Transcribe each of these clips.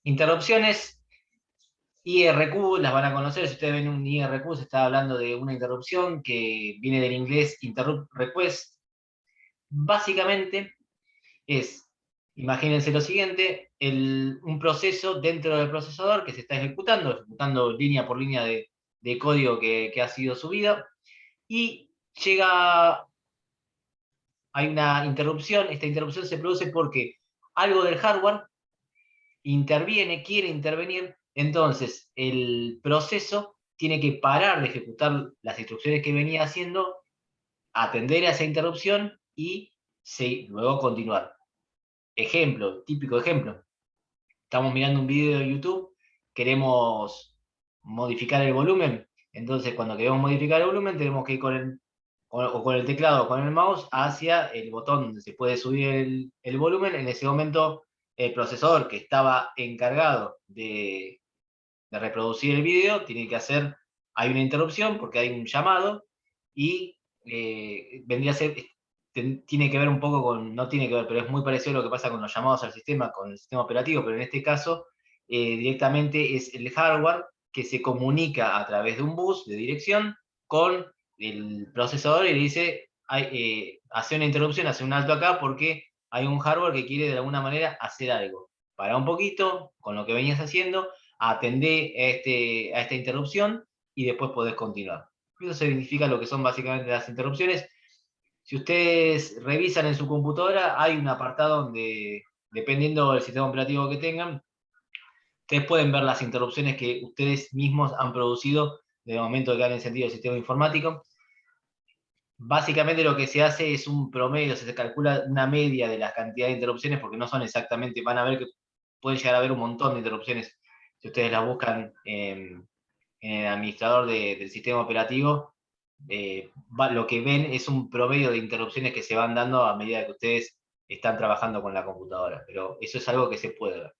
Interrupciones, IRQ, las van a conocer. Si ustedes ven un IRQ, se está hablando de una interrupción que viene del inglés Interrupt Request. Básicamente es, imagínense lo siguiente, un proceso dentro del procesador que se está ejecutando línea por línea de código que ha sido subido, y hay una interrupción. Esta interrupción se produce porque algo del hardware quiere intervenir, entonces el proceso tiene que parar de ejecutar las instrucciones que venía haciendo, atender a esa interrupción y luego continuar. Ejemplo, típico ejemplo. Estamos mirando un video de YouTube, queremos modificar el volumen, entonces cuando queremos modificar el volumen tenemos que ir con el teclado o con el mouse hacia el botón donde se puede subir el volumen. En ese momento el procesador que estaba encargado de reproducir el video hay una interrupción porque hay un llamado y vendría a ser, tiene que ver un poco no tiene que ver, pero es muy parecido a lo que pasa con los llamados al sistema, con el sistema operativo, pero en este caso directamente es el hardware que se comunica a través de un bus de dirección con el procesador y le dice, hace una interrupción, hace un alto acá porque hay un hardware que quiere de alguna manera hacer algo. Para un poquito con lo que venías haciendo, atender a esta interrupción y después podés continuar. Eso significa lo que son básicamente las interrupciones. Si ustedes revisan en su computadora, hay un apartado donde, dependiendo del sistema operativo que tengan, ustedes pueden ver las interrupciones que ustedes mismos han producido desde el momento que han encendido el sistema informático. Básicamente lo que se hace es un promedio, se calcula una media de la cantidad de interrupciones, porque no son exactamente, van a ver que pueden llegar a haber un montón de interrupciones si ustedes las buscan en el administrador del sistema operativo. Lo que ven es un promedio de interrupciones que se van dando a medida que ustedes están trabajando con la computadora, pero eso es algo que se puede ver.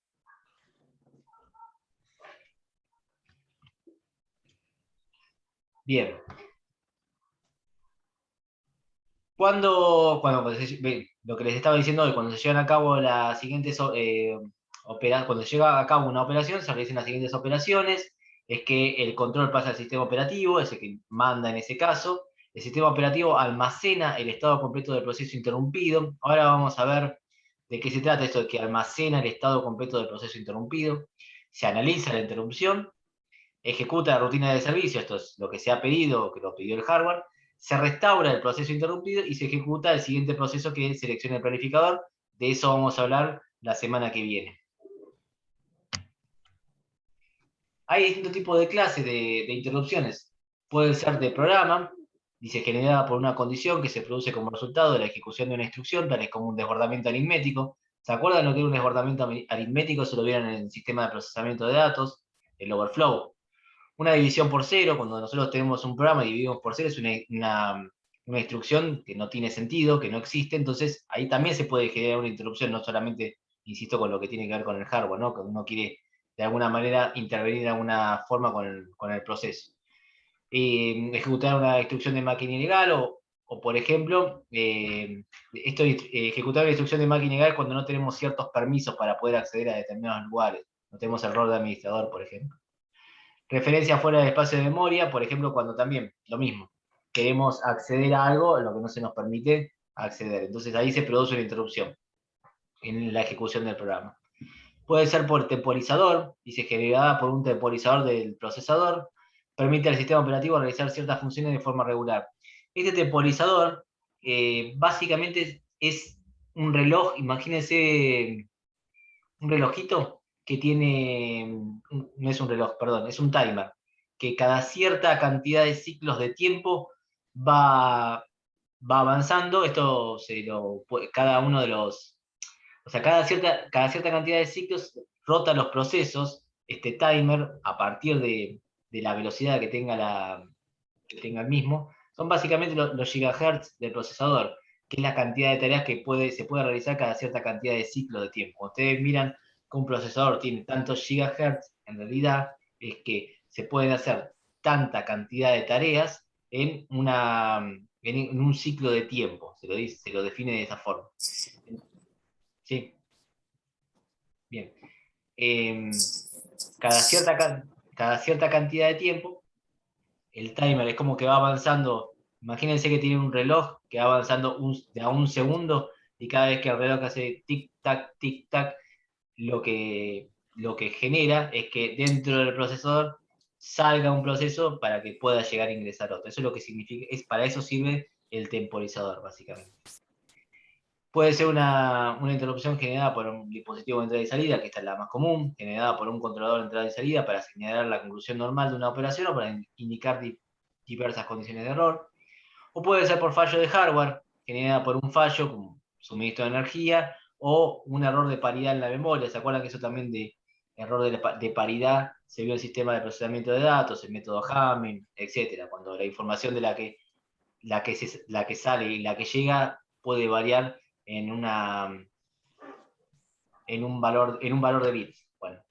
Bien. Lo que les estaba diciendo, cuando se llevan a cabo las siguientes cuando se lleva a cabo una operación, se realizan las siguientes operaciones. Es que el control pasa al sistema operativo, es el que manda en ese caso. El sistema operativo almacena el estado completo del proceso interrumpido. Ahora vamos a ver de qué se trata esto de que almacena el estado completo del proceso interrumpido. Se analiza la interrupción, ejecuta la rutina de servicio, esto es lo que se ha pedido, que lo pidió el hardware, se restaura el proceso interrumpido y se ejecuta el siguiente proceso que selecciona el planificador. De eso vamos a hablar la semana que viene. Hay distintos tipos de clases de interrupciones. Pueden ser de programa, dice generada por una condición que se produce como resultado de la ejecución de una instrucción, tales como un desbordamiento aritmético. ¿Se acuerdan lo que era un desbordamiento aritmético? Se lo vieron en el sistema de procesamiento de datos, el overflow. Una división por cero, cuando nosotros tenemos un programa y dividimos por cero, es una instrucción que no tiene sentido, que no existe, entonces ahí también se puede generar una interrupción, no solamente, insisto, con lo que tiene que ver con el hardware, ¿no? Que uno quiere de alguna manera intervenir de alguna forma con el proceso. Ejecutar una instrucción de máquina ilegal o por ejemplo, ejecutar una instrucción de máquina ilegal cuando no tenemos ciertos permisos para poder acceder a determinados lugares, no tenemos el rol de administrador, por ejemplo. Referencia fuera del espacio de memoria, por ejemplo, cuando también, lo mismo, queremos acceder a algo a lo que no se nos permite acceder. Entonces ahí se produce una interrupción en la ejecución del programa. Puede ser por temporizador, dice generada por un temporizador del procesador, permite al sistema operativo realizar ciertas funciones de forma regular. Este temporizador básicamente es un reloj, imagínense un relojito que no es un reloj, perdón, es un timer, que cada cierta cantidad de ciclos de tiempo va avanzando. Cada uno de los, o sea, cada cierta cantidad de ciclos rota los procesos, este timer, a partir de la velocidad que tenga el mismo, son básicamente los gigahertz del procesador, que es la cantidad de tareas que se puede realizar cada cierta cantidad de ciclos de tiempo. Cuando ustedes miran que un procesador tiene tantos gigahertz, en realidad es que se pueden hacer tanta cantidad de tareas en un ciclo de tiempo, se lo define de esa forma. ¿Sí? Bien. cada cierta cantidad de tiempo, el timer es como que va avanzando. Imagínense que tiene un reloj que va avanzando de a un segundo, y cada vez que el reloj hace tic tac, lo que genera es que dentro del procesador salga un proceso para que pueda llegar a ingresar otro. Eso es lo que significa, para eso sirve el temporizador, básicamente. Puede ser una interrupción generada por un dispositivo de entrada y salida, que esta es la más común, generada por un controlador de entrada y salida para señalar la conclusión normal de una operación o para indicar diversas condiciones de error. O puede ser por fallo de hardware, generada por un fallo como suministro de energía o un error de paridad en la memoria. ¿Se acuerdan que eso también de error de paridad se vio en el sistema de procesamiento de datos, el método Hamming, etcétera? Cuando la información de la que sale y la que llega puede variar en, en un valor de bits. Bueno,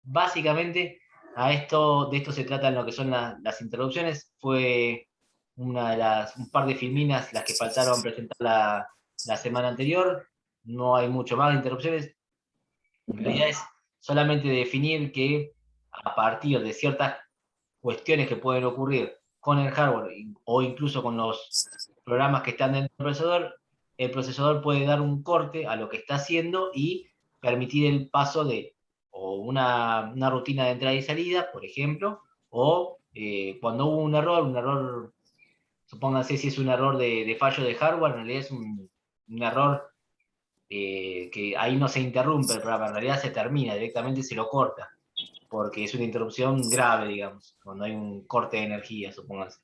básicamente de esto se trata en lo que son las interrupciones. Fue un par de filminas las que faltaron presentar la semana anterior. No hay mucho más de interrupciones. En realidad es solamente definir que a partir de ciertas cuestiones que pueden ocurrir con el hardware o incluso con los programas que están dentro del procesador, el procesador puede dar un corte a lo que está haciendo y permitir el paso de o una rutina de entrada y salida, por ejemplo, o cuando hubo un error, supónganse si es un error de fallo de hardware, en realidad es un error que ahí no se interrumpe el programa, en realidad se termina, directamente se lo corta, porque es una interrupción grave, digamos, cuando hay un corte de energía, supónganse.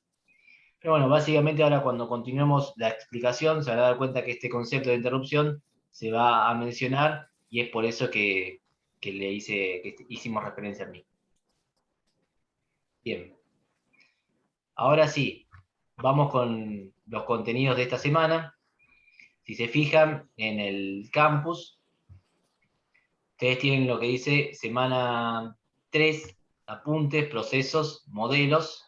Pero bueno, básicamente ahora cuando continuemos la explicación se van a dar cuenta que este concepto de interrupción se va a mencionar y es por eso que hicimos referencia a mí. Bien, ahora sí, vamos con los contenidos de esta semana. Si se fijan en el campus, ustedes tienen lo que dice semana 3, apuntes, procesos, modelos.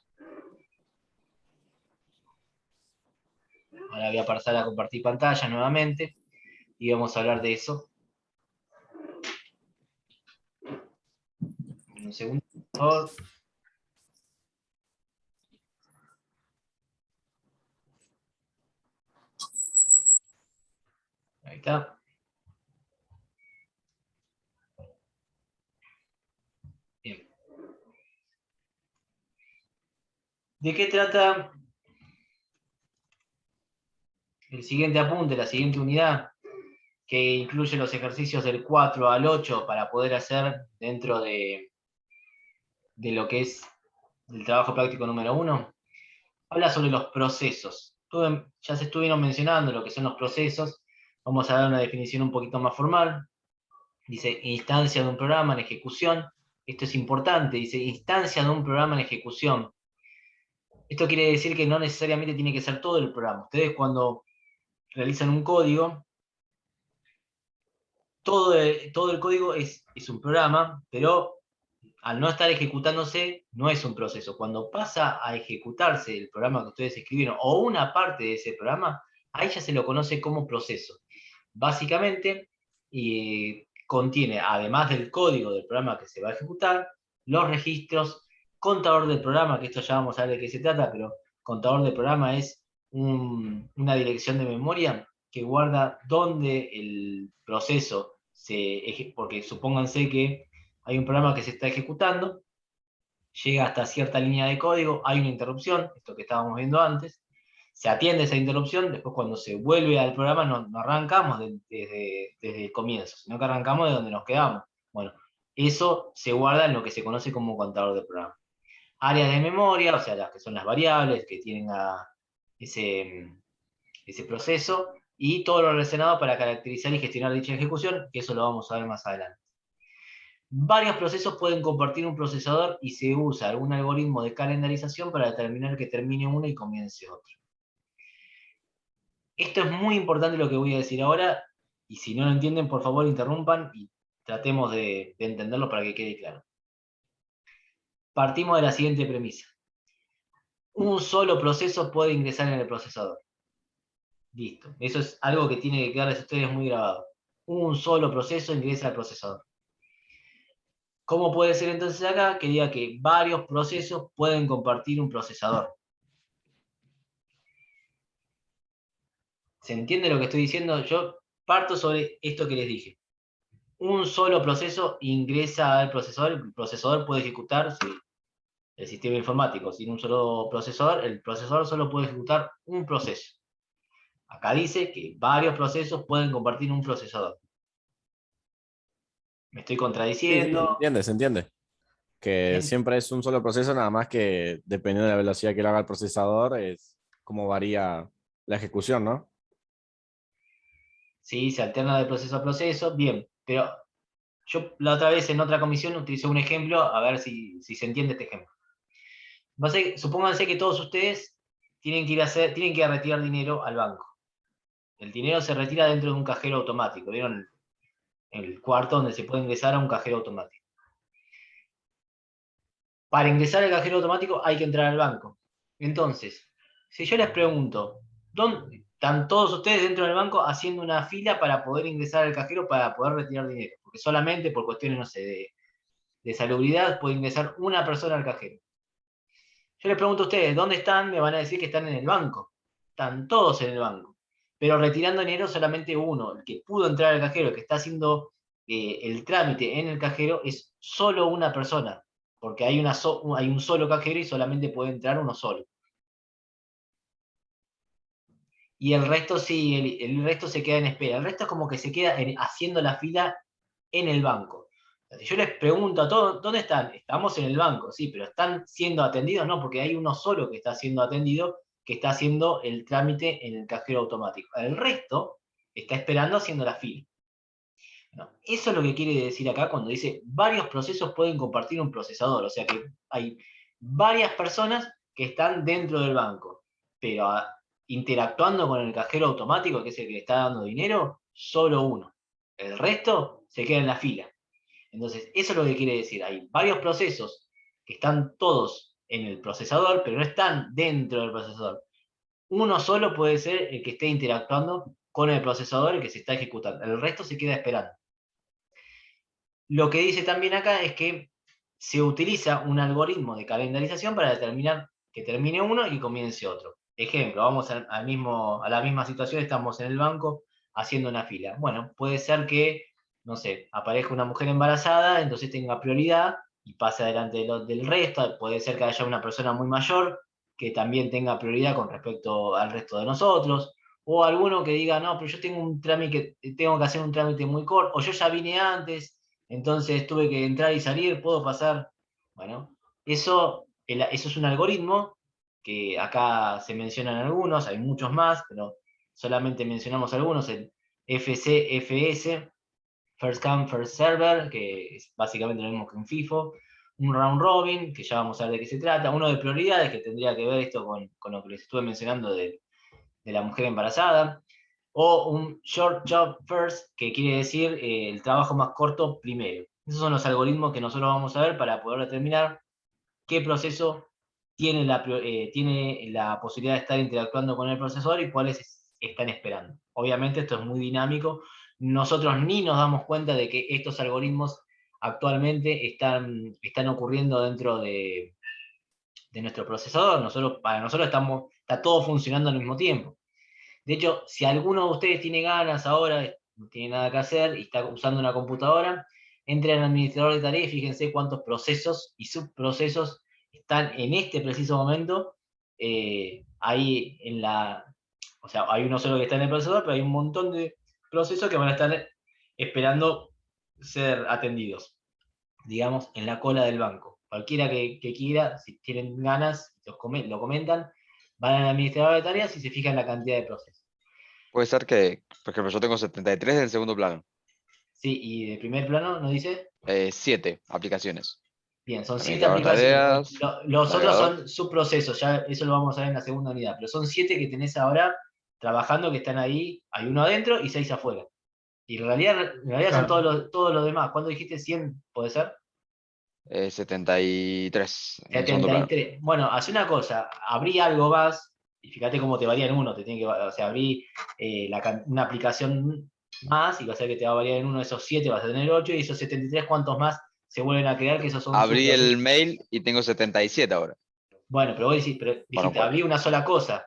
Ahora voy a pasar a compartir pantalla nuevamente y vamos a hablar de eso. Un segundo, por favor. Ahí está. Bien. ¿De qué trata el siguiente apunte, la siguiente unidad, que incluye los ejercicios del 4 al 8 para poder hacer dentro de lo que es el trabajo práctico número 1? Habla sobre los procesos. Ya se estuvieron mencionando lo que son los procesos. Vamos a dar una definición un poquito más formal. Dice instancia de un programa en ejecución. Esto es importante. Dice instancia de un programa en ejecución. Esto quiere decir que no necesariamente tiene que ser todo el programa. Ustedes cuando realizan un código, todo el código es un programa, pero al no estar ejecutándose, no es un proceso. Cuando pasa a ejecutarse el programa que ustedes escribieron o una parte de ese programa, ahí ya se lo conoce como proceso. Básicamente, contiene, además del código del programa que se va a ejecutar, los registros, contador del programa, que esto ya vamos a ver de qué se trata, pero contador del programa es una dirección de memoria que guarda dónde el proceso porque supónganse que hay un programa que se está ejecutando, llega hasta cierta línea de código, hay una interrupción, esto que estábamos viendo antes, se atiende esa interrupción, después cuando se vuelve al programa no arrancamos desde el comienzo, sino que arrancamos de donde nos quedamos. Bueno, eso se guarda en lo que se conoce como contador de programa. Áreas de memoria, o sea, las que son las variables que tienen ese proceso, y todo lo relacionado para caracterizar y gestionar dicha ejecución, que eso lo vamos a ver más adelante. Varios procesos pueden compartir un procesador y se usa algún algoritmo de calendarización para determinar que termine uno y comience otro. Esto es muy importante lo que voy a decir ahora, y si no lo entienden, por favor interrumpan y tratemos de entenderlo para que quede claro. Partimos de la siguiente premisa. Un solo proceso puede ingresar en el procesador. Listo. Eso es algo que tiene que quedarles a ustedes muy grabado. Un solo proceso ingresa al procesador. ¿Cómo puede ser entonces acá que diga que varios procesos pueden compartir un procesador? ¿Se entiende lo que estoy diciendo? Yo parto sobre esto que les dije. Un solo proceso ingresa al procesador, el procesador puede ejecutar el sistema informático sin un solo procesador, el procesador solo puede ejecutar un proceso. Acá dice que varios procesos pueden compartir un procesador. ¿Me estoy Sí, sí, se contradiciendo? entiende, se entiende. Que Bien. siempre es un solo proceso, nada más que dependiendo de la velocidad que lo haga el procesador, es cómo varía la ejecución, ¿no? Sí, se alterna de proceso a proceso, bien, pero yo la otra vez en otra comisión utilicé un ejemplo, a ver si se entiende este ejemplo. Supónganse que todos ustedes tienen que retirar dinero al banco. El dinero se retira dentro de un cajero automático. ¿Vieron el cuarto donde se puede ingresar a un cajero automático? Para ingresar al cajero automático hay que entrar al banco. Entonces, si yo les pregunto, ¿dónde están todos ustedes dentro del banco haciendo una fila para poder ingresar al cajero para poder retirar dinero? Porque solamente por cuestiones, no sé, de salubridad puede ingresar una persona al cajero. Yo les pregunto a ustedes, ¿dónde están? Me van a decir que están en el banco. Están todos en el banco. Pero retirando dinero solamente uno. El que pudo entrar al cajero, el que está haciendo el trámite en el cajero, es solo una persona. Porque hay un solo cajero y solamente puede entrar uno solo. Y el resto sí, el resto se queda en espera. El resto es como que se queda haciendo la fila en el banco. Si yo les pregunto a todos, ¿dónde están? Estamos en el banco, sí, pero ¿están siendo atendidos? No, porque hay uno solo que está siendo atendido, que está haciendo el trámite en el cajero automático. El resto está esperando haciendo la fila. No, eso es lo que quiere decir acá cuando dice varios procesos pueden compartir un procesador. O sea que hay varias personas que están dentro del banco, pero interactuando con el cajero automático, que es el que le está dando dinero, solo uno. El resto se queda en la fila. Entonces, eso es lo que quiere decir. Hay varios procesos que están todos en el procesador, pero no están dentro del procesador. Uno solo puede ser el que esté interactuando con el procesador, el que se está ejecutando. El resto se queda esperando. Lo que dice también acá es que se utiliza un algoritmo de calendarización para determinar que termine uno y comience otro. Ejemplo, vamos a la misma situación, estamos en el banco haciendo una fila. Bueno, puede ser que, no sé, aparezca una mujer embarazada, entonces tenga prioridad y pase adelante del resto. Puede ser que haya una persona muy mayor que también tenga prioridad con respecto al resto de nosotros. O alguno que diga, no, pero yo tengo un trámite, tengo que hacer un trámite muy corto, o yo ya vine antes, entonces tuve que entrar y salir, puedo pasar. Bueno, eso es un algoritmo que acá se mencionan algunos, hay muchos más, pero solamente mencionamos algunos, el FCFS, First Come, First Server, que es básicamente lo mismo que un FIFO, un Round Robin, que ya vamos a ver de qué se trata, uno de prioridades, que tendría que ver esto con lo que les estuve mencionando de la mujer embarazada, o un short job first, que quiere decir el trabajo más corto primero. Esos son los algoritmos que nosotros vamos a ver para poder determinar qué proceso tiene la posibilidad de estar interactuando con el procesador y cuáles están esperando. Obviamente esto es muy dinámico. Nosotros ni nos damos cuenta de que estos algoritmos actualmente están ocurriendo dentro de nuestro procesador. Para nosotros está todo funcionando al mismo tiempo. De hecho, si alguno de ustedes tiene ganas ahora, no tiene nada que hacer y está usando una computadora, entren al administrador de tareas y fíjense cuántos procesos y subprocesos están en este preciso momento ahí o sea, hay uno solo que está en el procesador, pero hay un montón de procesos que van a estar esperando ser atendidos, digamos, en la cola del banco. Cualquiera que quiera, si tienen ganas, lo comentan, van al administrador de tareas y se fijan la cantidad de procesos. Puede ser que, por ejemplo, yo tengo 73 del segundo plano. Sí, y de primer plano nos dice, 7 aplicaciones. bien, son 7 Administrador de aplicaciones. tareas, Los otros navegador. son subprocesos, ya eso lo vamos a ver en la segunda unidad, pero son 7 que tenés ahora trabajando que están ahí, hay uno adentro y 6 afuera. Y en realidad son Claro. todos los demás. ¿Cuándo dijiste 100? ¿Puede ser? 73 en el segundo setenta y plano. tres Bueno, hace una cosa, abrí algo más, y fíjate cómo te varía en uno, o sea, abrí una aplicación más, y va a ser que te va a variar en uno de esos 7, vas a tener 8 y esos 73 ¿cuántos más se vuelven a crear, que esos son Abrí el subprocesos. mail y tengo 77 ahora. Bueno, pero vos dijiste, Bueno, cuatro. abrí una sola cosa.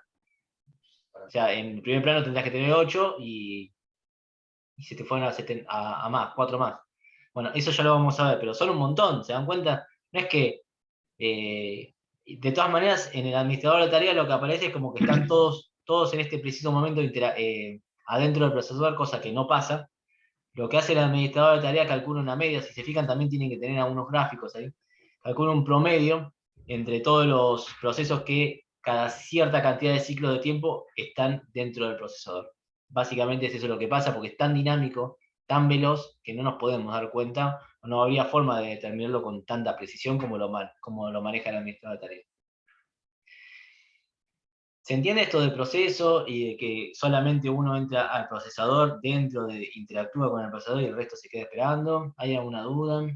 O sea, en primer plano tendrás que tener 8 y se te fueron a más, 4 más. Bueno, eso ya lo vamos a ver, pero son un montón, ¿se dan cuenta? No es que, de todas maneras, en el administrador de tareas lo que aparece es como que están todos en este preciso momento adentro del procesador, cosa que no pasa. Lo que hace el administrador de tareas calcula una media, si se fijan también tienen que tener algunos gráficos ahí, calcula un promedio entre todos los procesos que cada cierta cantidad de ciclos de tiempo están dentro del procesador. Básicamente es eso lo que pasa, porque es tan dinámico, tan veloz, que no nos podemos dar cuenta, o no habría forma de determinarlo con tanta precisión como lo maneja el administrador de tareas. ¿Se entiende esto del proceso y de que solamente uno entra al procesador, interactúa con el procesador y el resto se queda esperando? ¿Hay alguna duda?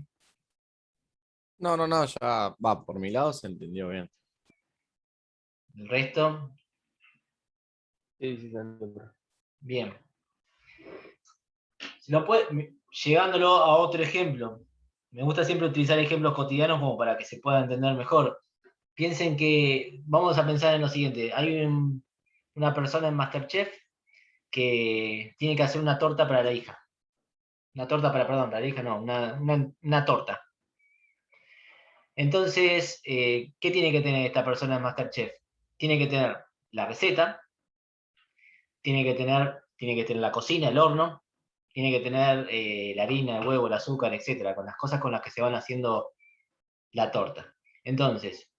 No, no, no, ya va, por mi lado se entendió bien. ¿El resto? Sí, sí, se entiende. Bien. Llegándolo a otro ejemplo, me gusta siempre utilizar ejemplos cotidianos como para que se pueda entender mejor. Piensen que, vamos a pensar en lo siguiente, hay una persona en MasterChef que tiene que hacer una torta para la hija. Perdón, para la hija no, una torta. Entonces, ¿qué tiene que tener esta persona en MasterChef? Tiene que tener la receta, tiene que tener la cocina, el horno, tiene que tener la harina, el huevo, el azúcar, etcétera, con las cosas con las que se van haciendo la torta. Entonces,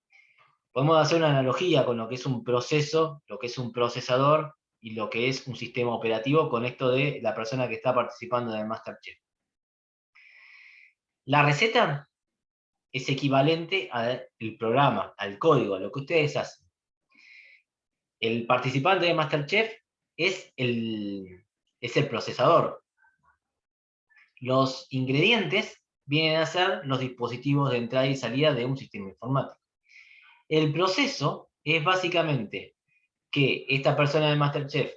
podemos hacer una analogía con lo que es un proceso, lo que es un procesador y lo que es un sistema operativo con esto de la persona que está participando en el MasterChef. La receta es equivalente al programa, al código, a lo que ustedes hacen. El participante de MasterChef es el procesador. Los ingredientes vienen a ser los dispositivos de entrada y salida de un sistema informático. El proceso es básicamente que esta persona de MasterChef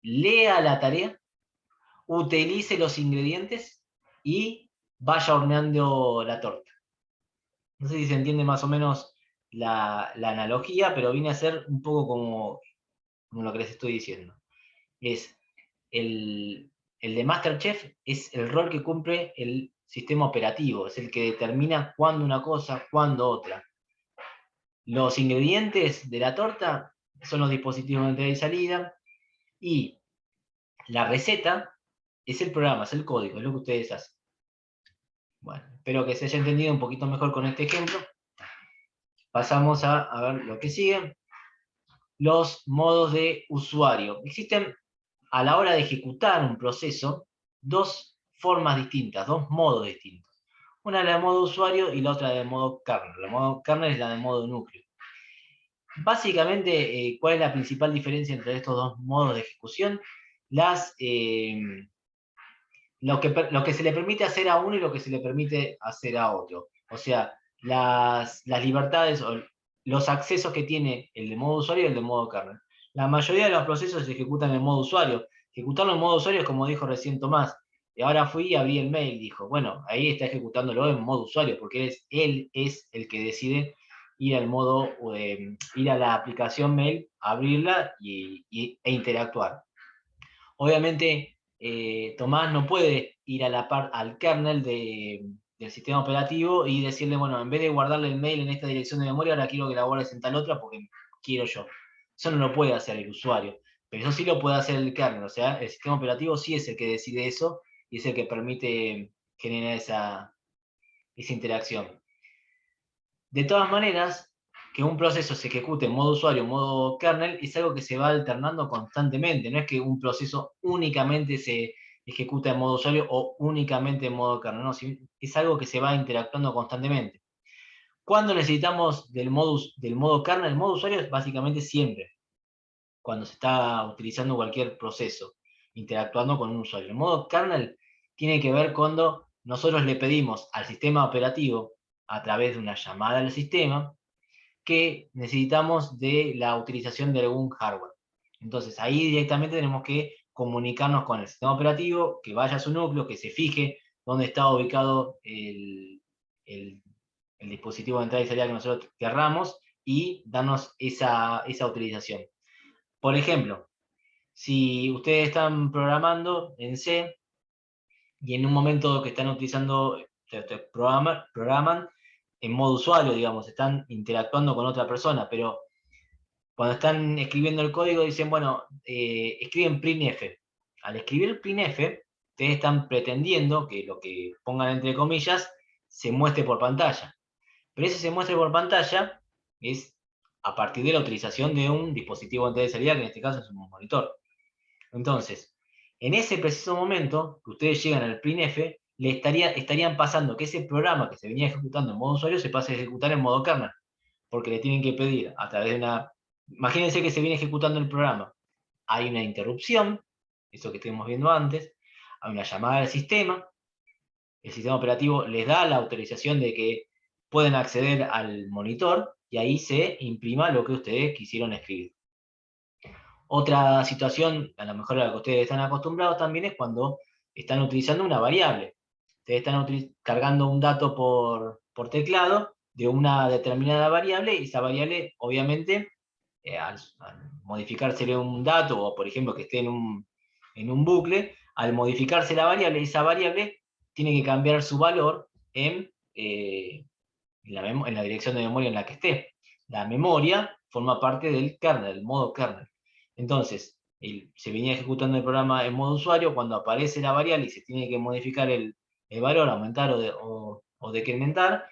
lea la tarea, utilice los ingredientes y vaya horneando la torta. No sé si se entiende más o menos la analogía, pero viene a ser un poco como lo que les estoy diciendo. Es el de MasterChef es el rol que cumple el sistema operativo, es el que determina cuándo una cosa, cuándo otra. Los ingredientes de la torta son los dispositivos de entrada y salida, y la receta es el programa, es el código, es lo que ustedes hacen. Bueno, espero que se haya entendido un poquito mejor con este ejemplo. Pasamos a ver lo que sigue. Los modos de usuario. Existen, a la hora de ejecutar un proceso, dos formas distintas, dos modos distintos. Una es la de modo usuario y la otra de modo kernel. La de modo kernel es la de modo núcleo. Básicamente, ¿cuál es la principal diferencia entre estos dos modos de ejecución? Lo que se le permite hacer a uno y lo que se le permite hacer a otro. O sea, las libertades o los accesos que tiene el de modo usuario y el de modo kernel. La mayoría de los procesos se ejecutan en modo usuario. Ejecutarlo en modo usuario es como dijo recién Tomás. Y ahora fui y abrí el mail, dijo. Bueno, ahí está ejecutándolo en modo usuario, porque él es el que decide ir al modo, ir a la aplicación mail, abrirla e interactuar. Obviamente, Tomás no puede ir al kernel del sistema operativo y decirle, bueno, en vez de guardarle el mail en esta dirección de memoria, ahora quiero que la guardes en tal otra porque quiero yo. Eso no lo puede hacer el usuario, pero eso sí lo puede hacer el kernel. O sea, el sistema operativo sí es el que decide eso y es el que permite generar esa interacción. De todas maneras, que un proceso se ejecute en modo usuario, en modo kernel, es algo que se va alternando constantemente. No es que un proceso únicamente se ejecuta en modo usuario o únicamente en modo kernel. No, es algo que se va interactuando constantemente. ¿Cuándo necesitamos del modo kernel? El modo usuario es básicamente siempre, cuando se está utilizando cualquier proceso, interactuando con un usuario. El modo kernel tiene que ver cuando nosotros le pedimos al sistema operativo, a través de una llamada al sistema, que necesitamos de la utilización de algún hardware. Entonces ahí directamente tenemos que comunicarnos con el sistema operativo, que vaya a su núcleo, que se fije dónde está ubicado el dispositivo de entrada y salida que nosotros querramos y darnos esa utilización. Por ejemplo, si ustedes están programando en C y en un momento que están utilizando, programan en modo usuario, digamos, están interactuando con otra persona, pero cuando están escribiendo el código dicen, bueno, escriben printf. Al escribir printf, ustedes están pretendiendo que lo que pongan entre comillas se muestre por pantalla. Pero ese se muestre por pantalla es a partir de la utilización de un dispositivo de entrada y salida, que en este caso es un monitor. Entonces, en ese preciso momento que ustedes llegan al printf, estarían pasando que ese programa que se venía ejecutando en modo usuario se pase a ejecutar en modo kernel, porque le tienen que pedir a través de una... Imagínense que se viene ejecutando el programa. Hay una interrupción, eso que estuvimos viendo antes, hay una llamada al sistema, el sistema operativo les da la autorización de que pueden acceder al monitor y ahí se imprima lo que ustedes quisieron escribir. Otra situación, a lo mejor a la que ustedes están acostumbrados también, es cuando están utilizando una variable. Ustedes están cargando un dato por teclado de una determinada variable y esa variable, obviamente, al modificársele un dato, o por ejemplo que esté en un bucle, al modificarse la variable, esa variable tiene que cambiar su valor en la dirección de memoria en la que esté. La memoria forma parte del kernel, del modo kernel. Entonces, se venía ejecutando el programa en modo usuario, cuando aparece la variable y se tiene que modificar el valor, aumentar o decrementar,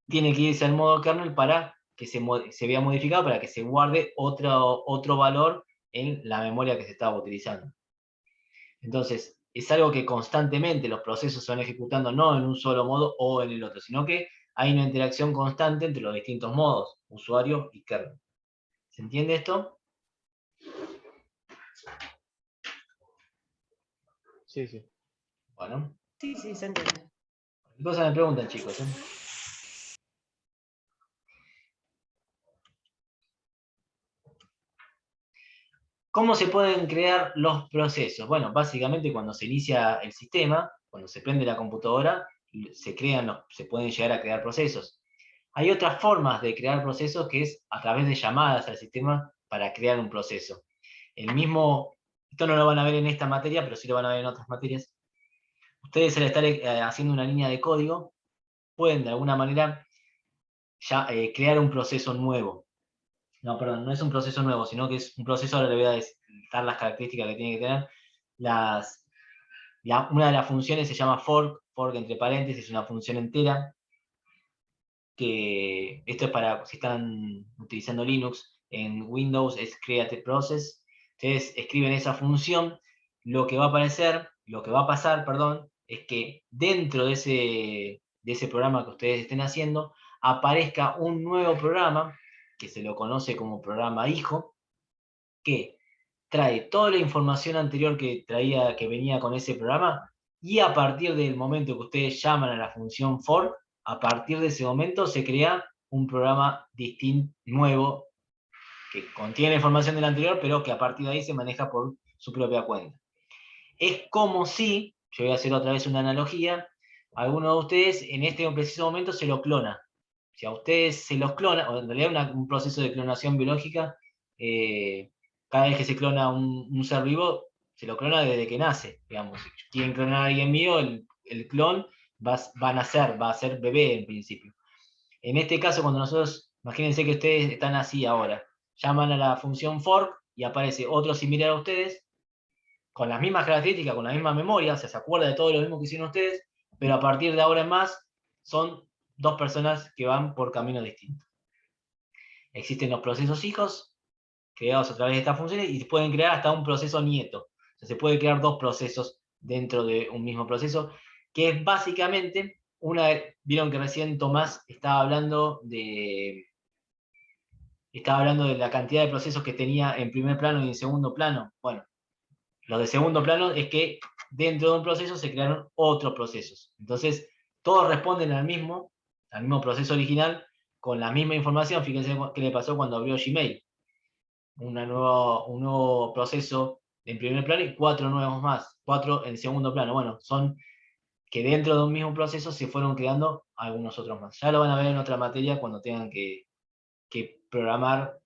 tiene que irse al modo kernel para que se vea modificado, para que se guarde otro valor en la memoria que se estaba utilizando. Entonces, es algo que constantemente los procesos se van ejecutando, no en un solo modo o en el otro, sino que hay una interacción constante entre los distintos modos, usuario y kernel. ¿Se entiende esto? Sí, sí. Bueno. Sí, sí, se entiende. ¿Qué cosas me preguntan, chicos? ¿Cómo se pueden crear los procesos? Bueno, básicamente cuando se inicia el sistema, cuando se prende la computadora, se pueden llegar a crear procesos. Hay otras formas de crear procesos que es a través de llamadas al sistema para crear un proceso. Esto no lo van a ver en esta materia, pero sí lo van a ver en otras materias. Ustedes al estar haciendo una línea de código, pueden de alguna manera ya crear un proceso nuevo. No, perdón, no es un proceso nuevo, sino que es un proceso, ahora le voy a dar las características que tiene que tener. Una de las funciones se llama fork entre paréntesis, es una función entera, que esto es para si están utilizando Linux. En Windows es create process. Ustedes escriben esa función, lo que va a pasar, es que dentro de ese programa que ustedes estén haciendo, aparezca un nuevo programa, que se lo conoce como programa hijo, que trae toda la información anterior que venía con ese programa, y a partir del momento que ustedes llaman a la función for, a partir de ese momento se crea un programa distinto, nuevo, que contiene información del anterior, pero que a partir de ahí se maneja por su propia cuenta. Es como si, yo voy a hacer otra vez una analogía, alguno de ustedes en este preciso momento se lo clona. Si a ustedes se los clona, o en realidad un proceso de clonación biológica, cada vez que se clona un ser vivo, se lo clona desde que nace. Digamos, si quieren clonar a alguien mío, el clon va a ser bebé en principio. En este caso, cuando nosotros, imagínense que ustedes están así ahora, llaman a la función fork y aparece otro similar a ustedes, con las mismas características, con la misma memoria, o sea, se acuerda de todo lo mismo que hicieron ustedes, pero a partir de ahora en más son dos personas que van por caminos distintos. Existen los procesos hijos, creados a través de estas funciones, y se pueden crear hasta un proceso nieto. O sea, se puede crear dos procesos dentro de un mismo proceso, que es básicamente vieron que recién Tomás estaba hablando de la cantidad de procesos que tenía en primer plano y en segundo plano. Bueno, lo de segundo plano es que dentro de un proceso se crearon otros procesos. Entonces, todos responden al mismo proceso original, con la misma información. Fíjense qué le pasó cuando abrió Gmail. Un nuevo proceso en primer plano y 4 nuevos más, 4 en segundo plano. Bueno, son que dentro de un mismo proceso se fueron creando algunos otros más. Ya lo van a ver en otra materia cuando tengan que programar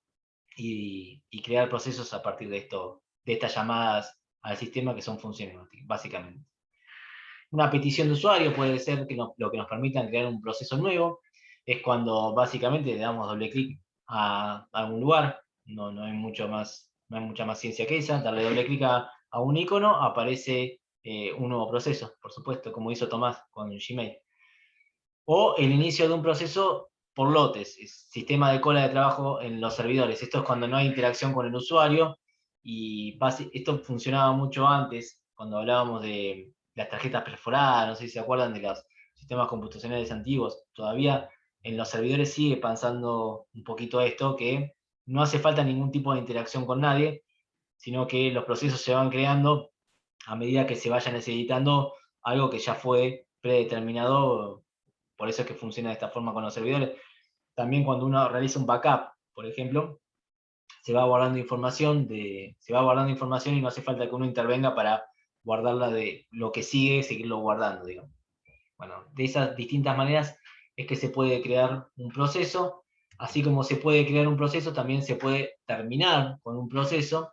y crear procesos a partir de esto, de estas llamadas al sistema que son funciones, básicamente. Una petición de usuario puede ser que lo que nos permita crear un proceso nuevo, es cuando básicamente le damos doble clic a algún lugar, no hay mucho más, no hay mucha más ciencia que esa, darle doble clic a un icono, aparece un nuevo proceso, por supuesto, como hizo Tomás con Gmail. O el inicio de un proceso por lotes, sistema de cola de trabajo en los servidores. Esto es cuando no hay interacción con el usuario, y esto funcionaba mucho antes, cuando hablábamos de las tarjetas perforadas, no sé si se acuerdan de los sistemas computacionales antiguos. Todavía en los servidores sigue pasando un poquito esto, que no hace falta ningún tipo de interacción con nadie, sino que los procesos se van creando a medida que se vaya necesitando algo que ya fue predeterminado. Por eso es que funciona de esta forma con los servidores. También cuando uno realiza un backup, por ejemplo, se va guardando información y no hace falta que uno intervenga para guardarla de lo que sigue, seguirlo guardando, digamos. Bueno, de esas distintas maneras es que se puede crear un proceso. Así como se puede crear un proceso, también se puede terminar con un proceso.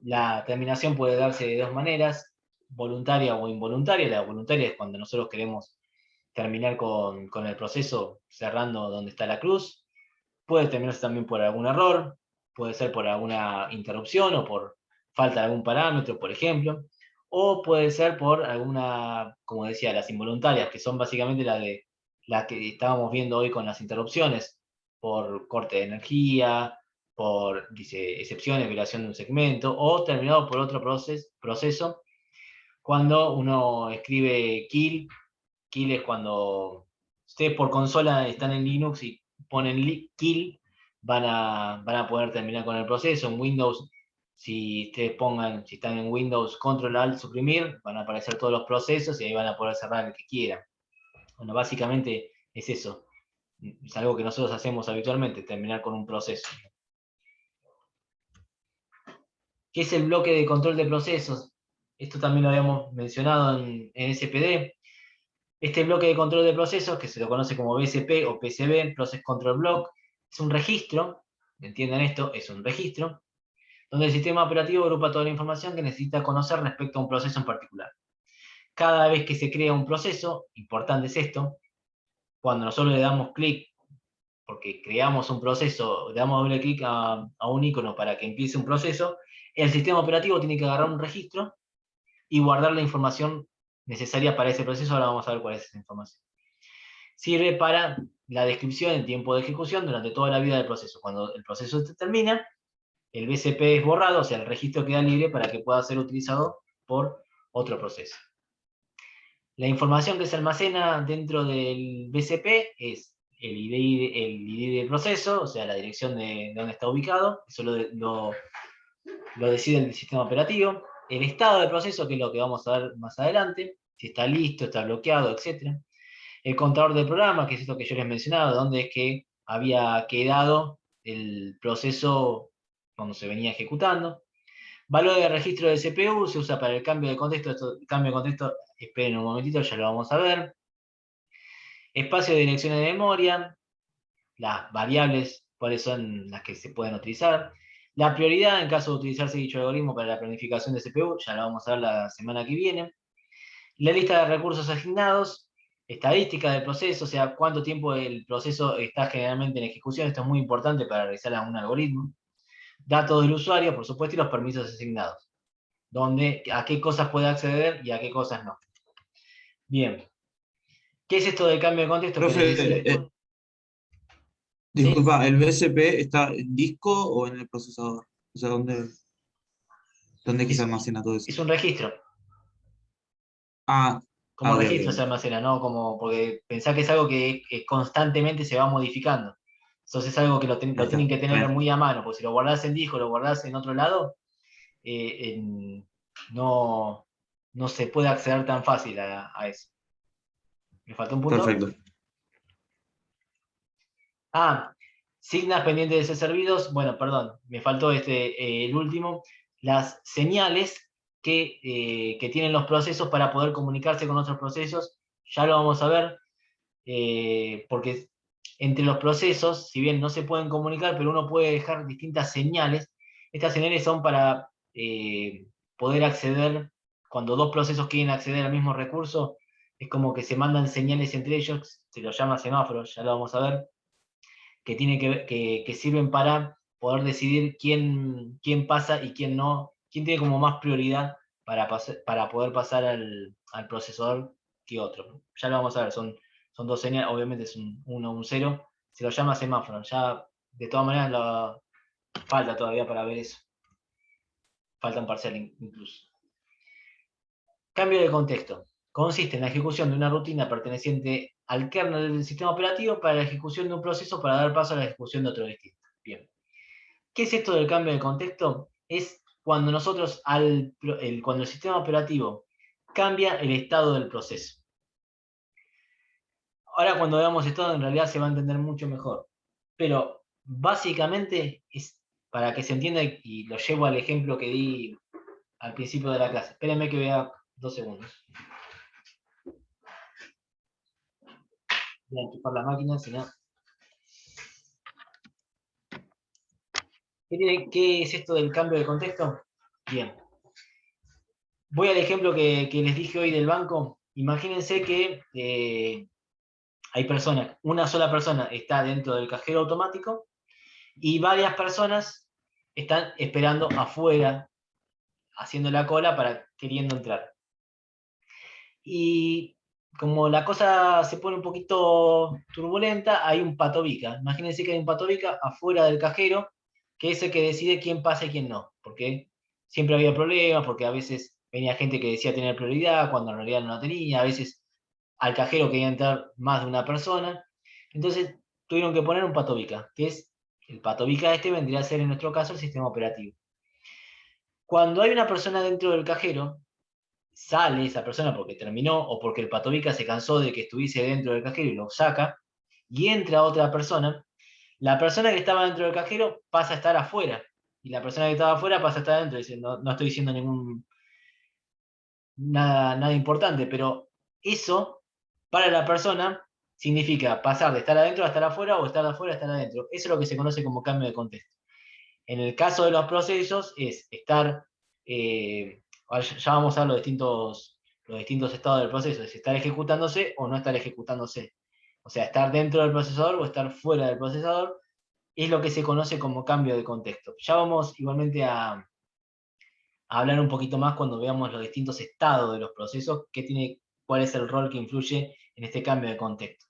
La terminación puede darse de dos maneras, voluntaria o involuntaria. La voluntaria es cuando nosotros queremos terminar con el proceso cerrando donde está la cruz. Puede terminarse también por algún error, puede ser por alguna interrupción o por falta de algún parámetro, por ejemplo, o puede ser por alguna, como decía, las involuntarias, que son básicamente las que estábamos viendo hoy con las interrupciones, por corte de energía, por, dice, excepciones, violación de un segmento, o terminado por otro proceso, cuando uno escribe kill. Kill es cuando ustedes por consola están en Linux y ponen kill, van a poder terminar con el proceso. En Windows, si ustedes si están en Windows, Control Alt suprimir, van a aparecer todos los procesos y ahí van a poder cerrar el que quieran. Bueno, básicamente es eso. Es algo que nosotros hacemos habitualmente, terminar con un proceso. ¿Qué es el bloque de control de procesos? Esto también lo habíamos mencionado en SPD. Este bloque de control de procesos, que se lo conoce como BCP o PCB, Process Control Block, es un registro, entiendan esto, es un registro, donde el sistema operativo agrupa toda la información que necesita conocer respecto a un proceso en particular. Cada vez que se crea un proceso, importante es esto, cuando nosotros le damos clic, porque creamos un proceso, le damos doble clic a un icono para que empiece un proceso, el sistema operativo tiene que agarrar un registro y guardar la información necesaria para ese proceso. Ahora vamos a ver cuál es esa información. Sirve para la descripción en tiempo de ejecución durante toda la vida del proceso. Cuando el proceso termina, el BCP es borrado, o sea, el registro queda libre para que pueda ser utilizado por otro proceso. La información que se almacena dentro del BCP es el ID del proceso, o sea, la dirección de donde está ubicado, eso lo decide el sistema operativo. El estado del proceso, que es lo que vamos a ver más adelante, si está listo, está bloqueado, etc. El contador del programa, que es esto que yo les mencionaba, donde es que había quedado el proceso cuando se venía ejecutando. Valor de registro de CPU se usa para el cambio de contexto. Cambio de contexto, esperen un momentito, ya lo vamos a ver. Espacio de direcciones de memoria, las variables, cuáles son las que se pueden utilizar. La prioridad en caso de utilizarse dicho algoritmo para la planificación de CPU, ya lo vamos a ver la semana que viene. La lista de recursos asignados, estadística del proceso, o sea, cuánto tiempo el proceso está generalmente en ejecución. Esto es muy importante para realizar un algoritmo. Datos del usuario, por supuesto, y los permisos asignados, donde a qué cosas puede acceder y a qué cosas no. Bien. ¿Qué es esto del cambio de contexto que les decía? Profe, disculpa, ¿el BCP está en disco o en el procesador? O sea, ¿dónde es que se almacena todo eso? Es un registro. Como Ok, registro ok. se almacena, ¿no? Porque pensá que es algo que constantemente se va modificando. Entonces es algo que lo Ahí tienen está, que está tener bien. muy a mano, porque si lo guardás en disco, lo guardás en otro lado, no, no se puede acceder tan fácil a eso. ¿Me faltó un punto? Perfecto. Signas pendientes de ser servidos. Bueno, perdón, me faltó el último. Las señales que tienen los procesos para poder comunicarse con otros procesos. Ya lo vamos a ver, porque entre los procesos, si bien no se pueden comunicar, pero uno puede dejar distintas señales. Estas señales son para poder acceder, cuando dos procesos quieren acceder al mismo recurso, es como que se mandan señales entre ellos, se los llama semáforos, ya lo vamos a ver, que, que sirven para poder decidir quién pasa y quién no, quién tiene como más prioridad para poder pasar al procesador que otro, ¿no? Ya lo vamos a ver, son dos señales, obviamente es un 1 un 0, se lo llama semáforo, ya de todas maneras falta todavía para ver eso, falta un parcial incluso. Cambio de contexto. Consiste en la ejecución de una rutina perteneciente al kernel del sistema operativo para la ejecución de un proceso para dar paso a la ejecución de otro distinto. Bien. ¿Qué es esto del cambio de contexto? Es cuando nosotros, cuando el sistema operativo cambia el estado del proceso. Ahora cuando veamos esto en realidad se va a entender mucho mejor. Pero básicamente es para que se entienda, y lo llevo al ejemplo que di al principio de la clase. Espérenme que vea 2 segundos. Voy a enchufar la máquina, si no. ¿Qué es esto del cambio de contexto? Bien. Voy al ejemplo que les dije hoy del banco. Imagínense que hay personas, una sola persona está dentro del cajero automático y varias personas están esperando afuera, haciendo la cola queriendo entrar. Y como la cosa se pone un poquito turbulenta, hay un patobica. Imagínense que hay un patobica afuera del cajero, que es el que decide quién pasa y quién no. Porque siempre había problemas, porque a veces venía gente que decía tener prioridad, cuando en realidad no la tenía. A veces al cajero quería entrar más de una persona. Entonces tuvieron que poner un patobica, que es el patobica vendría a ser en nuestro caso el sistema operativo. Cuando hay una persona dentro del cajero, sale esa persona porque terminó o porque el patobica se cansó de que estuviese dentro del cajero y lo saca, y entra otra persona, la persona que estaba dentro del cajero pasa a estar afuera, y la persona que estaba afuera pasa a estar adentro, diciendo, no estoy diciendo nada importante, pero eso para la persona significa pasar de estar adentro a estar afuera o estar de afuera a estar adentro. Eso es lo que se conoce como cambio de contexto. En el caso de los procesos es estar, ya vamos a ver los distintos estados del proceso, es estar ejecutándose o no estar ejecutándose. O sea, estar dentro del procesador o estar fuera del procesador es lo que se conoce como cambio de contexto. Ya vamos igualmente a hablar un poquito más cuando veamos los distintos estados de los procesos, cuál es el rol que influye en este cambio de contexto.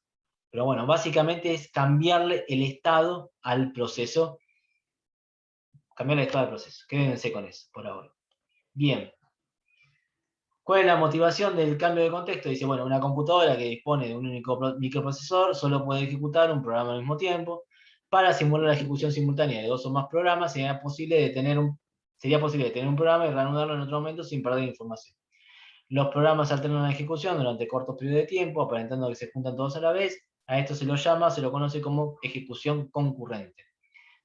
Pero bueno, básicamente es cambiarle el estado al proceso. Cambiar el estado del proceso. Quédense con eso por ahora. Bien. ¿Cuál es la motivación del cambio de contexto? Dice, bueno, una computadora que dispone de un único microprocesor solo puede ejecutar un programa al mismo tiempo. Para simular la ejecución simultánea de 2 o más programas, sería posible tener un programa y reanudarlo en otro momento sin perder información. Los programas alternan la ejecución durante cortos periodos de tiempo, aparentando que se juntan todos a la vez. A esto se lo conoce como ejecución concurrente.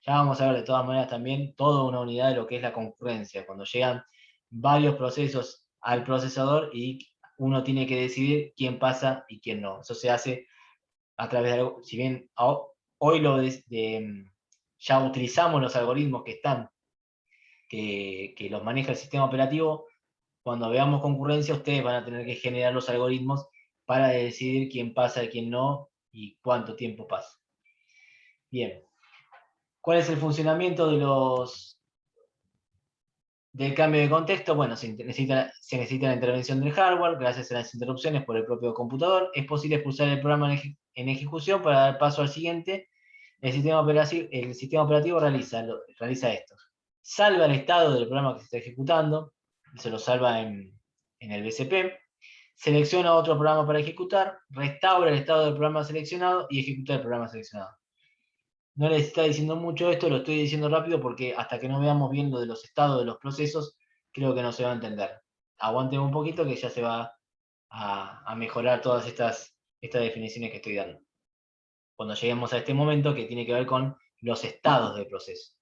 Ya vamos a ver de todas maneras también toda una unidad de lo que es la concurrencia, cuando llegan varios procesos al procesador y uno tiene que decidir quién pasa y quién no. Eso se hace a través de algo, si bien hoy ya utilizamos los algoritmos que están, que los maneja el sistema operativo, cuando veamos concurrencia ustedes van a tener que generar los algoritmos para decidir quién pasa y quién no y cuánto tiempo pasa. Bien. ¿Cuál es el funcionamiento del cambio de contexto? Bueno, se necesita la intervención del hardware, gracias a las interrupciones por el propio computador. Es posible expulsar el programa en ejecución para dar paso al siguiente. El sistema operativo realiza esto. Salva el estado del programa que se está ejecutando, se lo salva en el BCP. Selecciona otro programa para ejecutar, restaura el estado del programa seleccionado y ejecuta el programa seleccionado. No les está diciendo mucho esto, lo estoy diciendo rápido porque hasta que no veamos bien lo de los estados de los procesos, creo que no se va a entender. Aguanten un poquito que ya se va a mejorar todas estas definiciones que estoy dando. Cuando lleguemos a este momento que tiene que ver con los estados del proceso.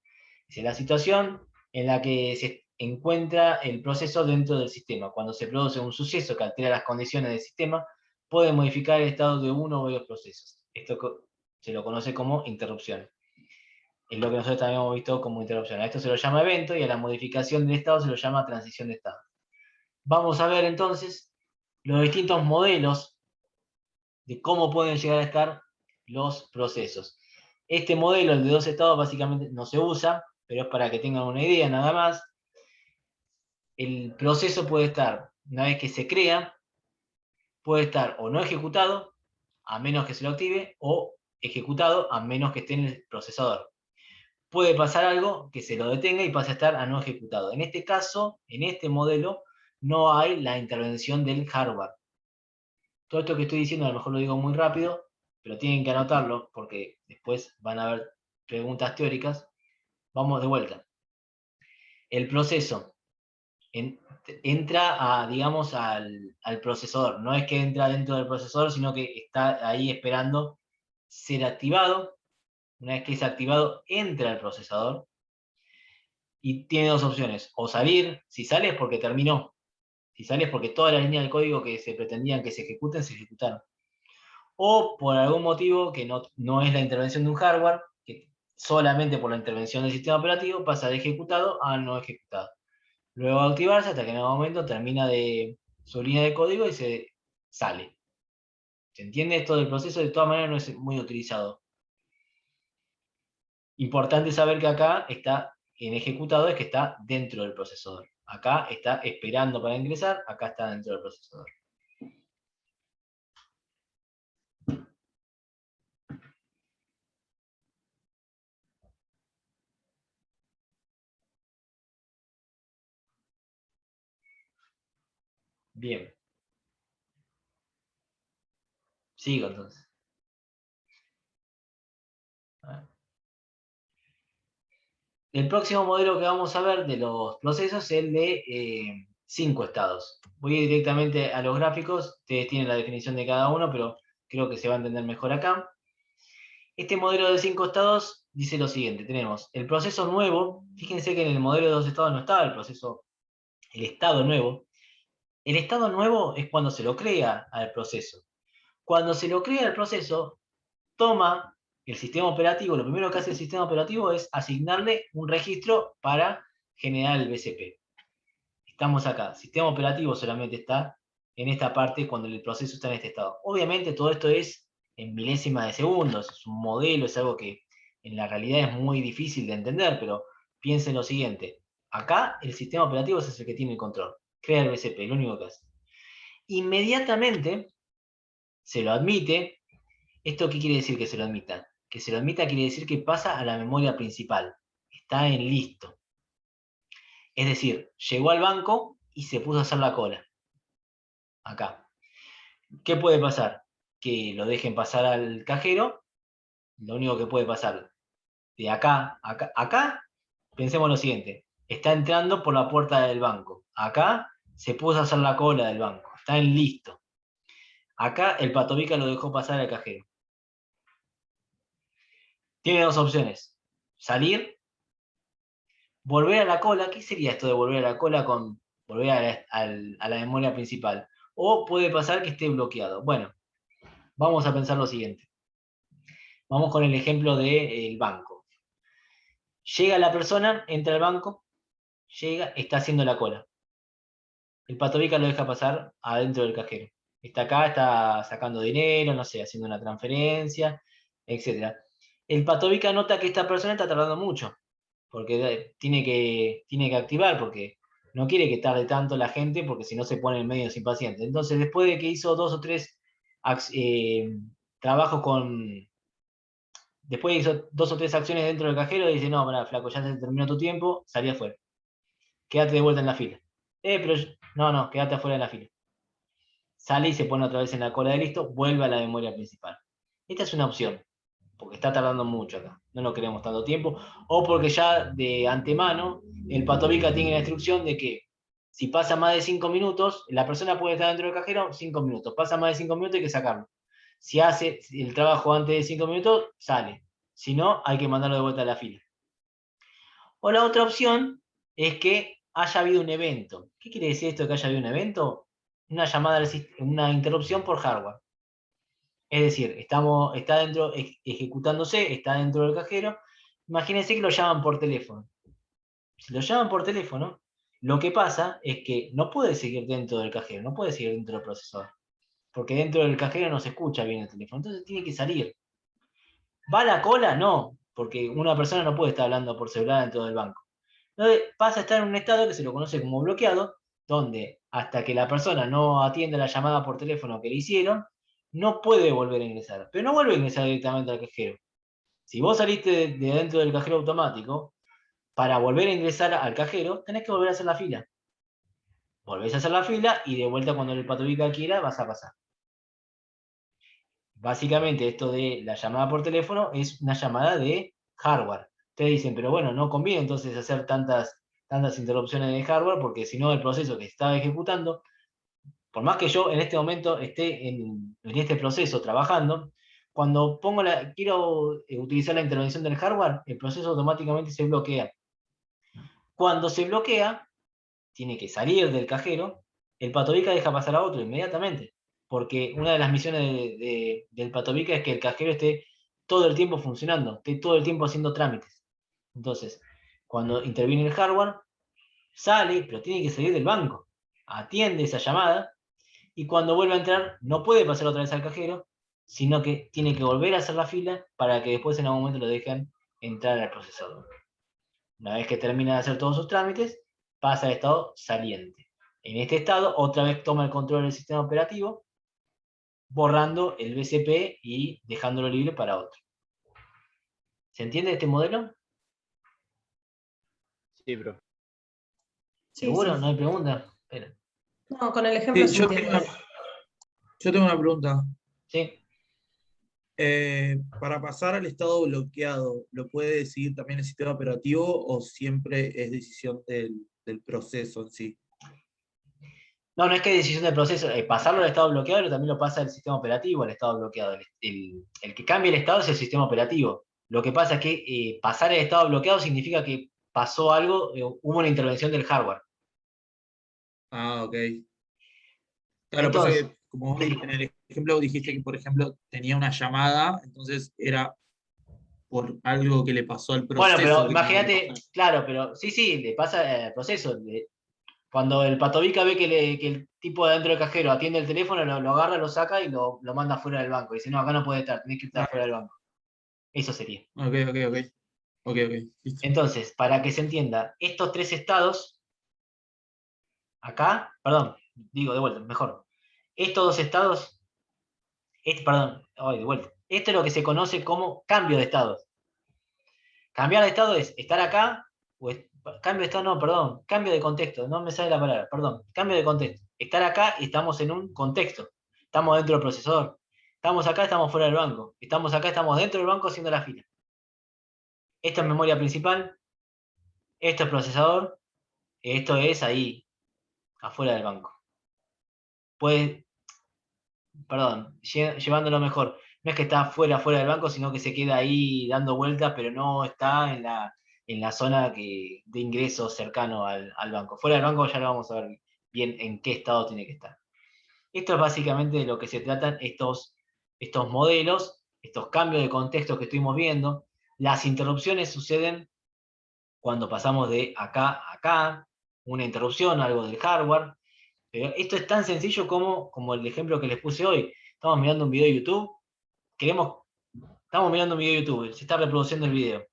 Es la situación en la que encuentra el proceso dentro del sistema. Cuando se produce un suceso que altera las condiciones del sistema, puede modificar el estado de uno o varios procesos. Esto se lo conoce como interrupción. Es lo que nosotros también hemos visto como interrupción. A esto se lo llama evento y a la modificación del estado se lo llama transición de estado. Vamos a ver entonces los distintos modelos de cómo pueden llegar a estar los procesos. Este modelo, el de 2 estados, básicamente no se usa, pero es para que tengan una idea nada más. El proceso puede estar, una vez que se crea, puede estar o no ejecutado, a menos que se lo active, o ejecutado, a menos que esté en el procesador. Puede pasar algo que se lo detenga y pase a estar a no ejecutado. En este caso, en este modelo, no hay la intervención del hardware. Todo esto que estoy diciendo a lo mejor lo digo muy rápido, pero tienen que anotarlo porque después van a haber preguntas teóricas. Vamos de vuelta. El proceso entra digamos, al procesador. No es que entra dentro del procesador, sino que está ahí esperando ser activado. Una vez que es activado, entra al procesador y tiene dos opciones. O salir, si sale es porque terminó. Si sale es porque todas las líneas del código que se pretendían que se ejecuten, se ejecutaron. O por algún motivo que no es la intervención de un hardware, que solamente por la intervención del sistema operativo pasa de ejecutado a no ejecutado. Luego va a activarse hasta que en algún momento termina de su línea de código y se sale. ¿Se entiende esto del proceso? De todas maneras no es muy utilizado. Importante saber que acá está en ejecutado, es que está dentro del procesador. Acá está esperando para ingresar, acá está dentro del procesador. Bien. Sigo entonces. El próximo modelo que vamos a ver de los procesos es el de 5 estados. Voy directamente a los gráficos, ustedes tienen la definición de cada uno, pero creo que se va a entender mejor acá. Este modelo de 5 estados dice lo siguiente, tenemos el proceso nuevo, fíjense que en el modelo de 2 estados no estaba el estado nuevo. El estado nuevo es cuando se lo crea al proceso. Cuando se lo crea el proceso, toma el sistema operativo, lo primero que hace el sistema operativo es asignarle un registro para generar el BCP. Estamos acá, sistema operativo solamente está en esta parte cuando el proceso está en este estado. Obviamente todo esto es en milésimas de segundos, es un modelo, es algo que en la realidad es muy difícil de entender, pero piensen lo siguiente, acá el sistema operativo es el que tiene el control, crea el BCP, lo único que hace. Inmediatamente se lo admite. ¿Esto qué quiere decir que se lo admita? Que se lo admita quiere decir que pasa a la memoria principal. Está en listo. Es decir, llegó al banco y se puso a hacer la cola. Acá. ¿Qué puede pasar? Que lo dejen pasar al cajero. Lo único que puede pasar de acá, pensemos lo siguiente. Está entrando por la puerta del banco. Acá se puso a hacer la cola del banco. Está en listo. Acá el patobica lo dejó pasar al cajero. Tiene dos opciones. Salir, volver a la cola. ¿Qué sería esto de volver a la cola con volver a la memoria principal? O puede pasar que esté bloqueado. Bueno, vamos a pensar lo siguiente. Vamos con el ejemplo del banco. Llega la persona, entra al banco, llega, está haciendo la cola. El patobica lo deja pasar adentro del cajero. Está acá, está sacando dinero, no sé, haciendo una transferencia, etc. El patobica nota que esta persona está tardando mucho, porque tiene que activar, porque no quiere que tarde tanto la gente, porque si no se pone en medio impaciente. Entonces, después de que hizo 2 o 3 trabajos después hizo 2 o 3 acciones dentro del cajero, y dice, no, pará, flaco, ya se terminó tu tiempo, salí afuera. Quédate de vuelta en la fila. Pero no, quédate afuera en la fila. Sale y se pone otra vez en la cola de listo, vuelve a la memoria principal. Esta es una opción, porque está tardando mucho acá, no lo queremos tanto tiempo, o porque ya de antemano el patobica tiene la instrucción de que si pasa más de 5 minutos, la persona puede estar dentro del cajero 5 minutos, pasa más de 5 minutos hay que sacarlo. Si hace el trabajo antes de 5 minutos, sale. Si no, hay que mandarlo de vuelta a la fila. O la otra opción es que haya habido un evento. ¿Qué quiere decir esto de que haya habido un evento? Una llamada, una interrupción por hardware. Es decir, está dentro, ejecutándose, está dentro del cajero. Imagínense que lo llaman por teléfono. Si lo llaman por teléfono, lo que pasa es que no puede seguir dentro del cajero, no puede seguir dentro del procesador. Porque dentro del cajero no se escucha bien el teléfono. Entonces tiene que salir. ¿Va a la cola? No, porque una persona no puede estar hablando por celular dentro del banco. Entonces pasa a estar en un estado que se lo conoce como bloqueado, donde hasta que la persona no atienda la llamada por teléfono que le hicieron, no puede volver a ingresar. Pero no vuelve a ingresar directamente al cajero. Si vos saliste de dentro del cajero automático, para volver a ingresar al cajero, tenés que volver a hacer la fila. Volvés a hacer la fila y de vuelta cuando el patobica quiera vas a pasar. Básicamente esto de la llamada por teléfono es una llamada de hardware. Ustedes dicen, pero bueno, no conviene entonces hacer tantas interrupciones de hardware porque si no el proceso que está ejecutando, por más que yo en este momento esté en este proceso trabajando, cuando quiero utilizar la intervención del hardware, el proceso automáticamente se bloquea. Cuando se bloquea, tiene que salir del cajero, el patobica deja pasar a otro inmediatamente. Porque una de las misiones del patobica es que el cajero esté todo el tiempo funcionando, esté todo el tiempo haciendo trámites. Entonces, cuando interviene el hardware, sale, pero tiene que salir del banco, atiende esa llamada, y cuando vuelve a entrar, no puede pasar otra vez al cajero, sino que tiene que volver a hacer la fila para que después en algún momento lo dejen entrar al procesador. Una vez que termina de hacer todos sus trámites, pasa al estado saliente. En este estado, otra vez toma el control del sistema operativo, borrando el BCP y dejándolo libre para otro. ¿Se entiende este modelo? Sí, bro. Sí, ¿Seguro? sí. ¿No hay pregunta? Espera. No, con el ejemplo se yo entiende. tengo una pregunta. ¿Sí? Para pasar al estado bloqueado, ¿lo puede decidir también el sistema operativo o siempre es decisión del proceso en sí? No, no es que es decisión del proceso. Pasarlo al estado bloqueado pero también lo pasa el sistema operativo al estado bloqueado. El que cambia el estado es el sistema operativo. Lo que pasa es que pasar el estado bloqueado significa que pasó algo, hubo una intervención del hardware. Ah, ok. Claro, pasa Entonces, que como vos en el ejemplo dijiste que, por ejemplo, tenía una llamada, entonces era por algo que le pasó al bueno, proceso pero que tenía que imagínate, pasar. claro, pero sí, le pasa el proceso. Cuando el patobica ve que el tipo de adentro del cajero atiende el teléfono, lo agarra, lo saca y lo manda fuera del banco. Dice, no, acá no puede estar, tenés que estar Ah, fuera del banco. Eso sería. ok, ok, ok. Ok, ok, listo. Entonces, para que se entienda, estos tres estados, acá, perdón, digo de vuelta, mejor. Estos dos estados, perdón, de vuelta. Esto es lo que se conoce como cambio de estados. Cambiar de estado es estar acá, cambio de estado, no, perdón, cambio de contexto, no me sale la palabra, perdón, cambio de contexto. Estar acá y estamos en un contexto, estamos dentro del procesador. Estamos acá, estamos fuera del banco. Estamos acá, estamos dentro del banco haciendo la fila. Esto es memoria principal, esto es procesador, esto es ahí, afuera del banco. Puede, perdón, llevándolo mejor, no es que está fuera del banco, sino que se queda ahí dando vueltas, pero no está en la zona de ingreso cercano al banco. Fuera del banco ya lo vamos a ver bien en qué estado tiene que estar. Esto es básicamente de lo que se tratan estos modelos, estos cambios de contexto que estuvimos viendo. Las interrupciones suceden cuando pasamos de acá a acá, una interrupción, algo del hardware. Pero esto es tan sencillo como el ejemplo que les puse hoy. Estamos mirando un video de YouTube, estamos mirando un video de YouTube, se está reproduciendo el video.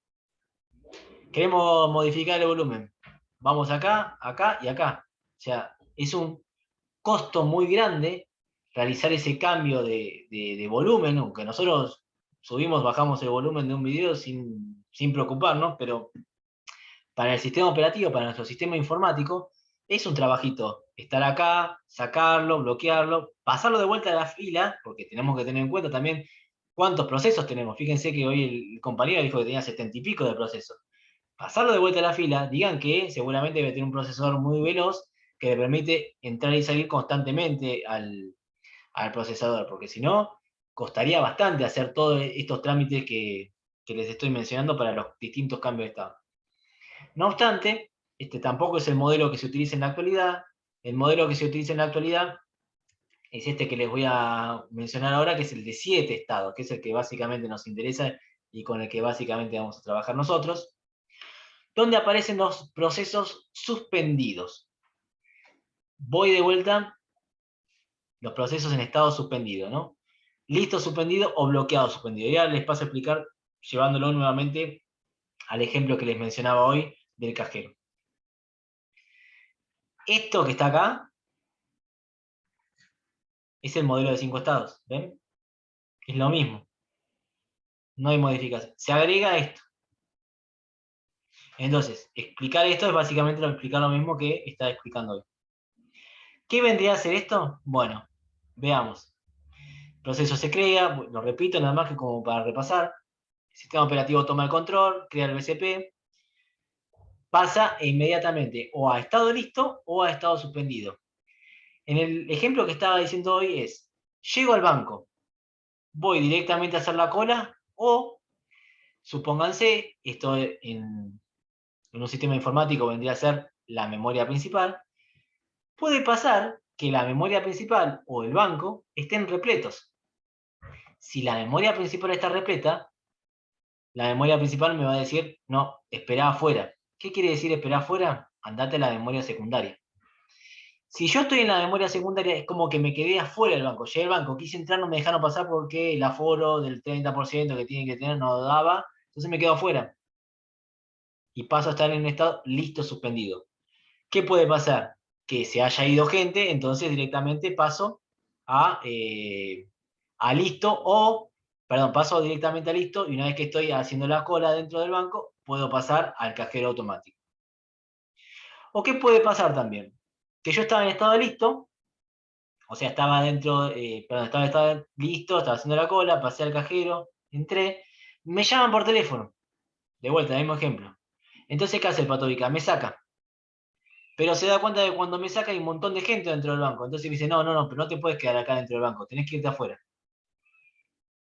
Queremos modificar el volumen. Vamos acá, acá y acá. O sea, es un costo muy grande realizar ese cambio de volumen, aunque nosotros subimos, bajamos el volumen de un video sin preocuparnos, pero para el sistema operativo, para nuestro sistema informático, es un trabajito estar acá, sacarlo, bloquearlo, pasarlo de vuelta a la fila, porque tenemos que tener en cuenta también cuántos procesos tenemos. Fíjense que hoy el compañero dijo que tenía 70 y pico de procesos. Pasarlo de vuelta a la fila, digan que seguramente debe tener un procesador muy veloz que le permite entrar y salir constantemente al procesador, porque si no, costaría bastante hacer todos estos trámites que les estoy mencionando para los distintos cambios de estado. No obstante, Este tampoco es el modelo que se utiliza en la actualidad. El modelo que se utiliza en la actualidad es este que les voy a mencionar ahora, que es el de 7 estados, que es el que básicamente nos interesa y con el que básicamente vamos a trabajar nosotros, donde aparecen los procesos suspendidos. Voy de vuelta, los procesos en estado suspendido, ¿no? Listo suspendido o bloqueado suspendido. Ya les paso a explicar, llevándolo nuevamente al ejemplo que les mencionaba hoy del cajero. Esto que está acá es el modelo de 5 estados, ¿ven? Es lo mismo. No hay modificación. Se agrega esto. Entonces, explicar esto es básicamente explicar lo mismo que está explicando hoy. ¿Qué vendría a ser esto? Bueno, veamos. El proceso se crea, lo repito nada más que como para repasar. El sistema operativo toma el control, crea el BCP, pasa inmediatamente o a estado listo o a estado suspendido. En el ejemplo que estaba diciendo hoy es, llego al banco, voy directamente a hacer la cola o, supónganse, esto en un sistema informático vendría a ser la memoria principal, puede pasar que la memoria principal o el banco estén repletos. Si la memoria principal está repleta, la memoria principal me va a decir, no, espera afuera. ¿Qué quiere decir esperar afuera? Andate a la memoria secundaria. Si yo estoy en la memoria secundaria, es como que me quedé afuera del banco. Llegué al banco, quise entrar, no me dejaron pasar porque el aforo del 30% que tienen que tener no daba, entonces me quedo afuera. Y paso a estar en un estado listo suspendido. ¿Qué puede pasar? Que se haya ido gente, entonces directamente paso a listo o, perdón, paso directamente a listo y una vez que estoy haciendo la cola dentro del banco, puedo pasar al cajero automático. ¿O qué puede pasar también? Que yo estaba en estado de listo, o sea, estaba dentro, perdón, estaba listo, estaba haciendo la cola, pasé al cajero, entré, me llaman por teléfono, de vuelta, el mismo ejemplo. Entonces, ¿qué hace el Patovica? Me saca. Pero se da cuenta de que cuando me saca hay un montón de gente dentro del banco. Entonces me dice, no, pero no te puedes quedar acá dentro del banco, tenés que irte afuera.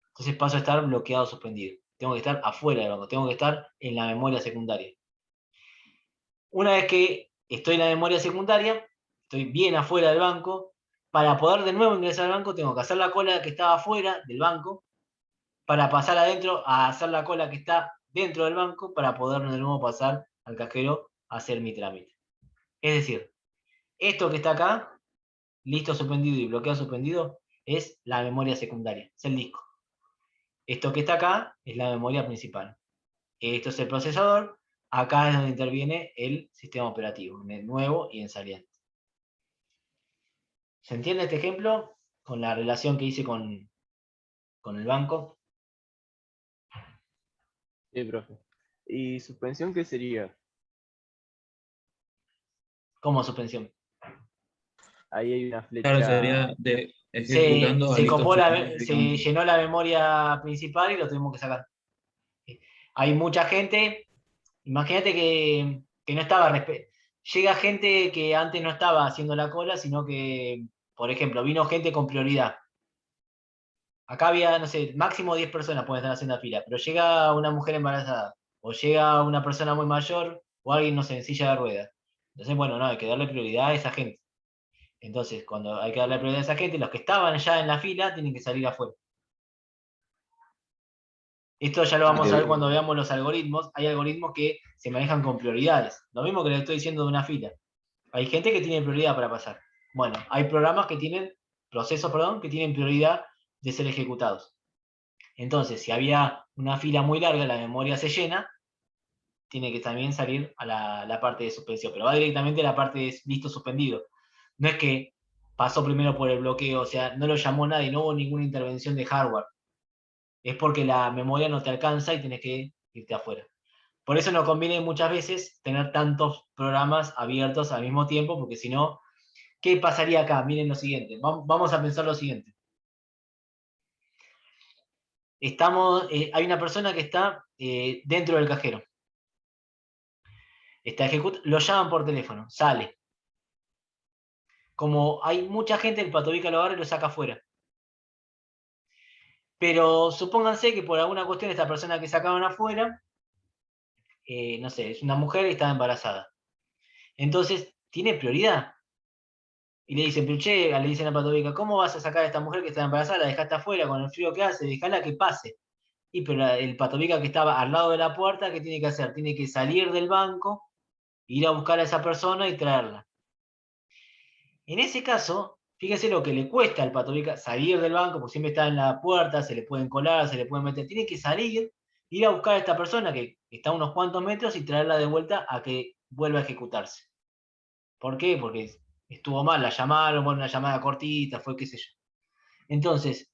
Entonces paso a estar bloqueado, suspendido. Tengo que estar afuera del banco, tengo que estar en la memoria secundaria. Una vez que estoy en la memoria secundaria, estoy bien afuera del banco, para poder de nuevo ingresar al banco tengo que hacer la cola que estaba afuera del banco, para pasar adentro a hacer la cola que está dentro del banco, para poder de nuevo pasar al cajero a hacer mi trámite. Es decir, esto que está acá, listo suspendido y bloqueado suspendido, es la memoria secundaria, es el disco. Esto que está acá es la memoria principal. Esto es el procesador, acá es donde interviene el sistema operativo, en el nuevo y en saliente. ¿Se entiende este ejemplo? Con la relación que hice con el banco. Sí, profe. ¿Y suspensión qué sería? Como suspensión. Ahí hay una Claro, flecha. sería de ejecutando a Se listo copó suspendido se directamente. llenó la memoria principal y lo tuvimos que sacar. Hay mucha gente, imagínate que no estaba, llega gente que antes no estaba haciendo la cola, sino que, por ejemplo, vino gente con prioridad. Acá había, no sé, máximo 10 personas pueden estar haciendo la fila, pero llega una mujer embarazada, o llega una persona muy mayor, o alguien, no sé, en silla de ruedas. Entonces, bueno, no, hay que darle prioridad a esa gente. Entonces, cuando hay que darle prioridad a esa gente, los que estaban ya en la fila tienen que salir afuera. Esto ya lo vamos a ver cuando veamos los algoritmos. Hay algoritmos que se manejan con prioridades. Lo mismo que les estoy diciendo de una fila. Hay gente que tiene prioridad para pasar. Bueno, hay programas que tienen, procesos, perdón, que tienen prioridad de ser ejecutados. Entonces, si había una fila muy larga, la memoria se llena, tiene que también salir a la parte de suspensión, pero va directamente a la parte de listo suspendido. No es que pasó primero por el bloqueo, o sea, no lo llamó nadie, no hubo ninguna intervención de hardware. Es porque la memoria no te alcanza y tienes que irte afuera. Por eso no conviene muchas veces tener tantos programas abiertos al mismo tiempo, porque si no, ¿qué pasaría acá? Miren lo siguiente, vamos a pensar lo siguiente. Hay una persona que está dentro del cajero. Lo llaman por teléfono, sale. Como hay mucha gente, el Patovica lo agarra y lo saca afuera. Pero supónganse que por alguna cuestión esta persona que sacaban afuera, no sé, es una mujer y está embarazada. Entonces, tiene prioridad. Y le dicen, pero che, le dicen a Patovica, ¿cómo vas a sacar a esta mujer que está embarazada? La dejaste afuera con el frío que hace, dejala que pase. Y pero el Patovica que estaba al lado de la puerta, ¿qué tiene que hacer? Tiene que salir del banco, ir a buscar a esa persona y traerla. En ese caso, fíjese lo que le cuesta al Patovica salir del banco, porque siempre está en la puerta, se le pueden colar, se le pueden meter. Tiene que salir, ir a buscar a esta persona que está a unos cuantos metros y traerla de vuelta a que vuelva a ejecutarse. ¿Por qué? Porque estuvo mal, la llamaron, bueno, una llamada cortita, fue qué sé yo. Entonces,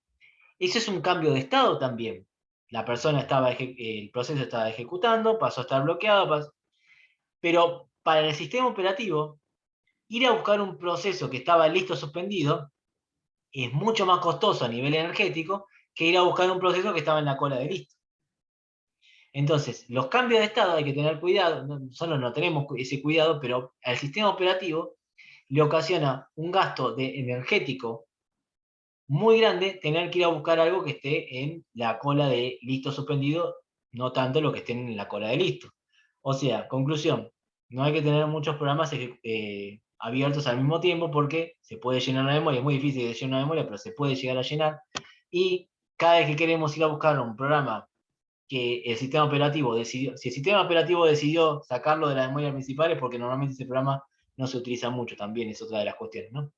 eso es un cambio de estado también. La persona estaba, el proceso estaba ejecutando, pasó a estar bloqueado, pero para el sistema operativo, ir a buscar un proceso que estaba listo suspendido es mucho más costoso a nivel energético que ir a buscar un proceso que estaba en la cola de listo. Entonces, los cambios de estado hay que tener cuidado, nosotros no tenemos ese cuidado, pero al sistema operativo le ocasiona un gasto energético muy grande tener que ir a buscar algo que esté en la cola de listo suspendido, no tanto lo que esté en la cola de listo. O sea, conclusión, no hay que tener muchos programas abiertos al mismo tiempo porque se puede llenar la memoria, es muy difícil de llenar la memoria, pero se puede llegar a llenar. Y cada vez que queremos ir a buscar un programa que el sistema operativo decidió, si el sistema operativo decidió sacarlo de la memoria principal es porque normalmente ese programa no se utiliza mucho también, es otra de las cuestiones, ¿no?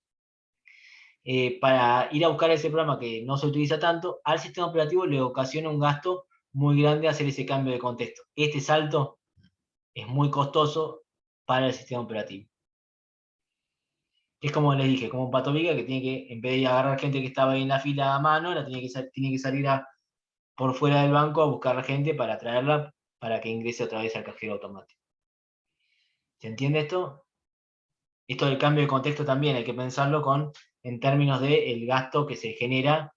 Para ir a buscar ese programa que no se utiliza tanto, al sistema operativo le ocasiona un gasto muy grande hacer ese cambio de contexto. Este salto es muy costoso para el sistema operativo. Es como les dije, como un Pato Viga que tiene que, en vez de agarrar gente que estaba ahí en la fila a mano, tiene que salir por fuera del banco a buscar gente para traerla para que ingrese otra vez al cajero automático. ¿Se entiende esto? Esto del cambio de contexto también hay que pensarlo en términos del gasto que se genera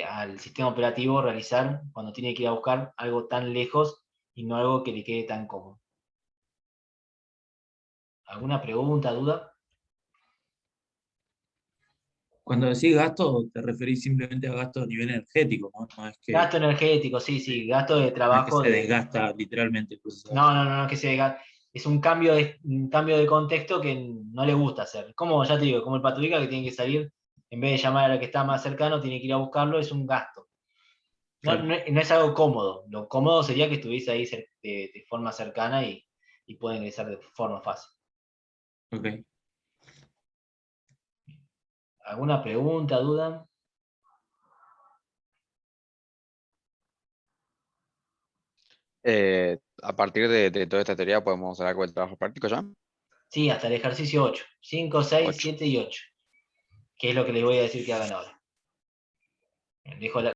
al sistema operativo realizar cuando tiene que ir a buscar algo tan lejos y no algo que le quede tan cómodo. ¿Alguna pregunta, duda? Cuando decís gasto, te referís simplemente a gasto a nivel energético, ¿no? Gasto energético, sí, gasto de No es que trabajo se de... desgasta literalmente el procesador. No, que se diga. Es un cambio de contexto que no le gusta hacer. Como ya te digo, como el Patuica que tiene que salir, en vez de llamar a la que está más cercano, tiene que ir a buscarlo, es un gasto. Claro. No es algo cómodo. Lo cómodo sería que estuviese ahí de forma cercana y pueda ingresar de forma fácil. Ok. ¿Alguna pregunta, duda? A partir de toda esta teoría podemos hacer algo del trabajo práctico ya. Sí, hasta el ejercicio 8. 5, 6, 8. 7 y 8. Que es lo que les voy a decir que hagan ahora. Dejo